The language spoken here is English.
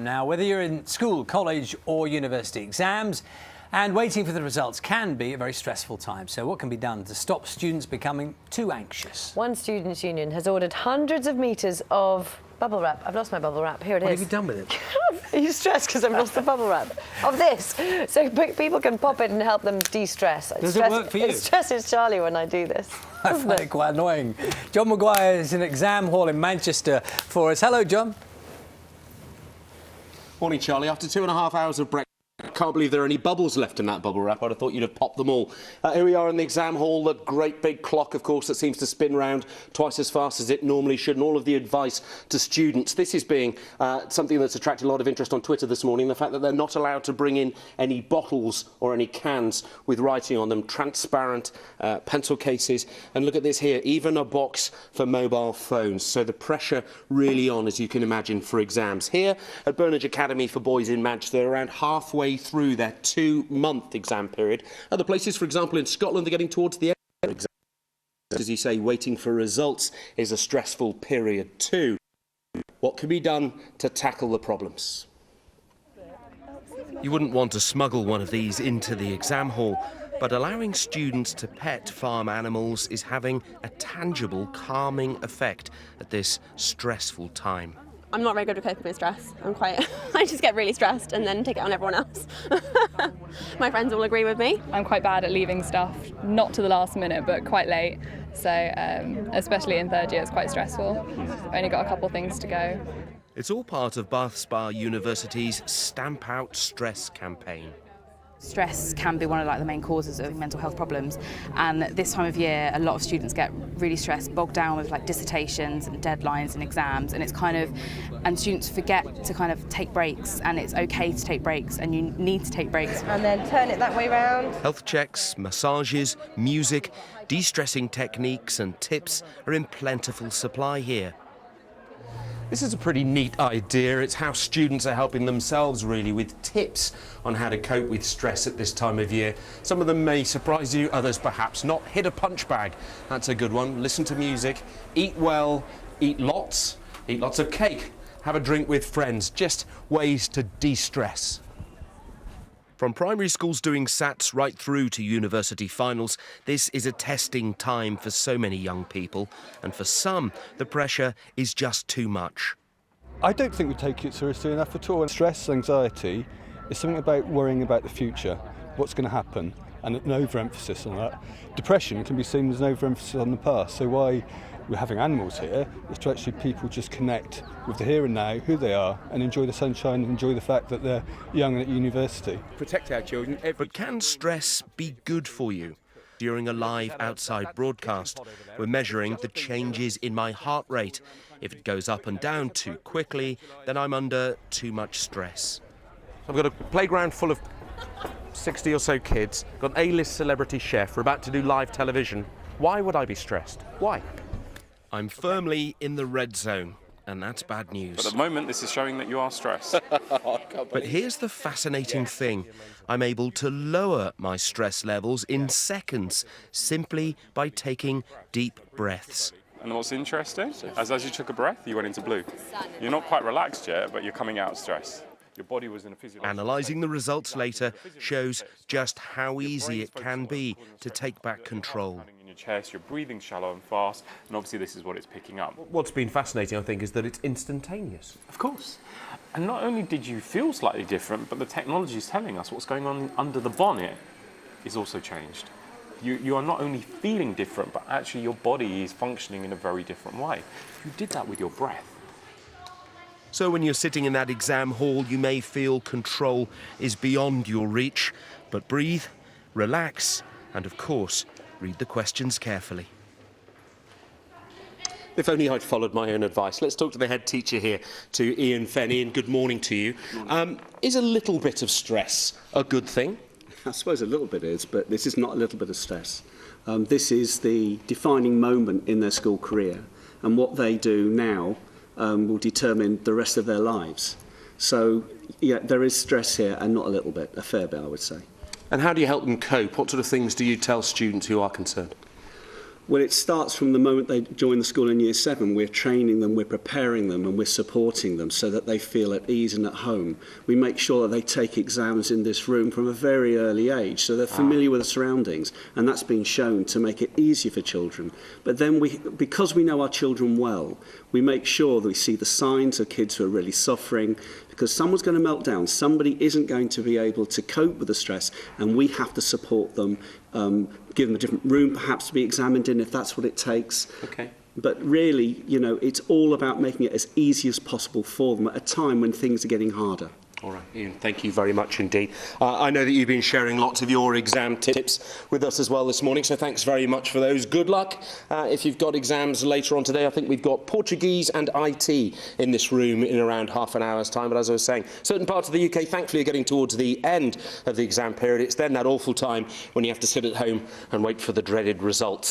Now, whether you're in school, college or university, exams and waiting for the results can be a very stressful time. So what can be done to stop students becoming too anxious? One students' union has ordered hundreds of metres of bubble wrap. I've lost my bubble wrap. Here it is. What have you done with it? Are you stressed because I've lost the bubble wrap? Of this. So people can pop it and help them de-stress. Does it work for you? It stresses Charlie when I do this. I find it quite annoying. John Maguire is in exam hall in Manchester for us. Hello, John. Morning, Charlie. After 2.5 hours of breakfast, I can't believe there are any bubbles left in that bubble wrap. I'd have thought you'd have popped them all. Here we are in the exam hall, the great big clock, of course, that seems to spin round twice as fast as it normally should, and all of the advice to students. This is being something that's attracted a lot of interest on Twitter this morning, the fact that they're not allowed to bring in any bottles or any cans with writing on them, transparent pencil cases. And look at this here, even a box for mobile phones. So the pressure really on, as you can imagine, for exams. Here at Burnage Academy for Boys in Manchester, around halfway through their 2-month exam period. Other places, for example, in Scotland, they're getting towards the end of their exam. As you say, waiting for results is a stressful period too. What can be done to tackle the problems? You wouldn't want to smuggle one of these into the exam hall, but allowing students to pet farm animals is having a tangible calming effect at this stressful time. I'm not very good at coping with stress. I just get really stressed and then take it on everyone else. My friends all agree with me. I'm quite bad at leaving stuff, not to the last minute, but quite late. So especially in third year, it's quite stressful. I've only got a couple of things to go. It's all part of Bath Spa University's Stamp Out Stress campaign. Stress can be one of the main causes of mental health problems, and this time of year a lot of students get really stressed, bogged down with dissertations and deadlines and exams, and and students forget to take breaks, and it's okay to take breaks and you need to take breaks. And then turn it that way round. Health checks, massages, music, de-stressing techniques and tips are in plentiful supply here. This is a pretty neat idea. It's how students are helping themselves, really, with tips on how to cope with stress at this time of year. Some of them may surprise you, others perhaps not. Hit a punch bag. That's a good one. Listen to music. Eat well. Eat lots of cake. Have a drink with friends. Just ways to de-stress. From primary schools doing SATs right through to university finals, this is a testing time for so many young people, and for some, the pressure is just too much. I don't think we take it seriously enough at all. Stress, anxiety is something about worrying about the future, what's going to happen, and an overemphasis on that. Depression can be seen as an overemphasis on the past, so why we're having animals here is to actually people just connect with the here and now, who they are, and enjoy the sunshine, and enjoy the fact that they're young and at university. Protect our children. But can stress be good for you? During a live outside broadcast, we're measuring the changes in my heart rate. If it goes up and down too quickly, then I'm under too much stress. I've got a playground full of 60 or so kids, got an A-list celebrity chef, we're about to do live television. Why would I be stressed? Why? I'm firmly in the red zone, and that's bad news. But at the moment, this is showing that you are stressed. But here's the fascinating thing. I'm able to lower my stress levels in seconds simply by taking deep breaths. And what's interesting, as you took a breath, you went into blue. You're not quite relaxed yet, but you're coming out of stress. Your body was in a physiological... Analysing the results later shows just how easy it can be to take back control. In your chest, you're breathing shallow and fast, and obviously this is what it's picking up. What's been fascinating, I think, is that it's instantaneous. Of course. And not only did you feel slightly different, but the technology is telling us what's going on under the bonnet is also changed. You are not only feeling different, but actually your body is functioning in a very different way. You did that with your breath. So when you're sitting in that exam hall, you may feel control is beyond your reach, but breathe, relax, and of course, read the questions carefully. If only I'd followed my own advice. Let's talk to the head teacher here, to Ian Fenn. Ian, good morning to you. Is a little bit of stress a good thing? I suppose a little bit is, but this is not a little bit of stress. This is the defining moment in their school career, and what they do now will determine the rest of their lives. So, yeah, there is stress here, and not a little bit, a fair bit, I would say. And how do you help them cope? What sort of things do you tell students who are concerned? Well, it starts from the moment they join the school in Year 7. We're training them, we're preparing them, and we're supporting them so that they feel at ease and at home. We make sure that they take exams in this room from a very early age, so they're familiar with the surroundings, and that's been shown to make it easier for children. But then because we know our children well, we make sure that we see the signs of kids who are really suffering, because someone's going to melt down, somebody isn't going to be able to cope with the stress, and we have to support them, give them a different room perhaps to be examined in if that's what it takes. Okay. But really, you know, it's all about making it as easy as possible for them at a time when things are getting harder. All right, Ian, thank you very much indeed. I know that you've been sharing lots of your exam tips with us as well this morning, so thanks very much for those. Good luck if you've got exams later on today. I think we've got Portuguese and IT in this room in around half an hour's time. But as I was saying, certain parts of the UK, thankfully, are getting towards the end of the exam period. It's then that awful time when you have to sit at home and wait for the dreaded results.